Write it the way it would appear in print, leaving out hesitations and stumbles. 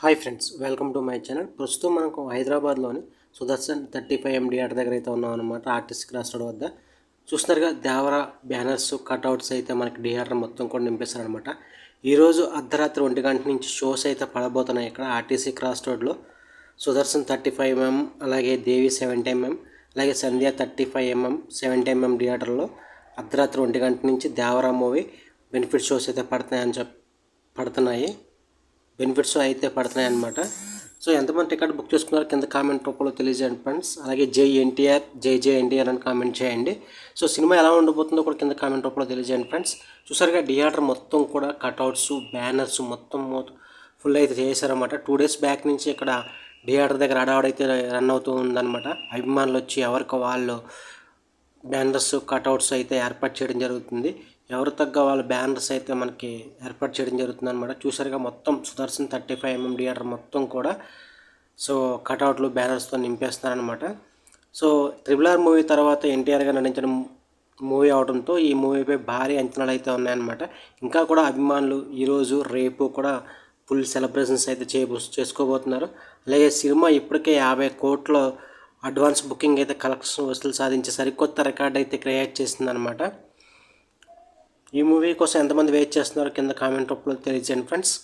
Hi friends, welcome to my channel. ప్రస్తుతం మనకు హైదరాబాద్లోని సుదర్శన్ 35 MDR దగ్గర అయితే ఉన్నాం అనమాట. ఆర్టీసీ క్రాస్ రోడ్ వద్ద చూస్తున్నారుగా, దేవరా బ్యానర్స్ కట్అవుట్స్ అయితే మనకి డిఆర్ఆర్ మొత్తం కూడా నింపేస్తారనమాట. ఈరోజు అర్ధరాత్రి 1 గంట నుంచి షోస్ అయితే పడబోతున్నాయి ఇక్కడ ఆర్టీసీ క్రాస్ రోడ్లో. సుదర్శన్ 35mm, అలాగే దేవి 70mm, అలాగే సంధ్య 35mm 70mm థియేటర్లో అర్ధరాత్రి 1 గంట నుంచి దేవరా మూవీ బెనిఫిట్ షోస్ అయితే పడుతున్నాయి. బెనిఫిట్స్ అయితే పడుతున్నాయి అన్నమాట. సో ఎంతమంది టికెట్ బుక్ చేసుకున్నారో కింద కామెంట్ రూపంలో తెలియజేయండి ఫ్రెండ్స్. అలాగే జై ఎన్టీఆర్, జై ఎన్టీఆర్ అని కామెంట్ చేయండి. సో సినిమా ఎలా ఉండబోతుందో కూడా కింద కామెంట్ రూపంలో తెలియజేయండి ఫ్రెండ్స్. చూసారుగా, థియేటర్ మొత్తం కూడా కట్అవుట్స్, బ్యానర్స్ మొత్తం ఫుల్ అయితే చేశారన్నమాట. 2 days బ్యాక్ నుంచి ఇక్కడ థియేటర్ దగ్గర అడావడైతే రన్ అవుతూ ఉందన్నమాట. అభిమానులు వచ్చి ఎవరికి వాళ్ళు బ్యానర్స్, కట్అవుట్స్ అయితే ఏర్పాటు చేయడం జరుగుతుంది. ఎవరు తగ్గ వాళ్ళ బ్యానర్స్ అయితే మనకి ఏర్పాటు చేయడం జరుగుతుంది అనమాట. చూసారుగా, మొత్తం సుదర్శన్ 35mm థియేటర్ మొత్తం కూడా సో కట్అవుట్లు, బ్యానర్స్తో నింపేస్తున్నారనమాట. సో RRR మూవీ తర్వాత ఎన్టీఆర్ గారు నటించిన మూవీ అవడంతో ఈ మూవీపై భారీ అంచనాలు అయితే ఉన్నాయన్నమాట. ఇంకా కూడా అభిమానులు ఈరోజు, రేపు కూడా ఫుల్ సెలబ్రేషన్స్ అయితే చేసుకోబోతున్నారు. అలాగే సినిమా ఇప్పటికే 50 కోట్ల అడ్వాన్స్ బుకింగ్ అయితే కలెక్షన్ వసూలు సాధించి సరికొత్త రికార్డ్ అయితే క్రియేట్ చేస్తుందన్నమాట. ఈ మూవీ కోసం ఎంతమంది వెయిట్ చేస్తున్నారో కింద కామెంట్ రూపంలో తెలియజేయండి ఫ్రెండ్స్.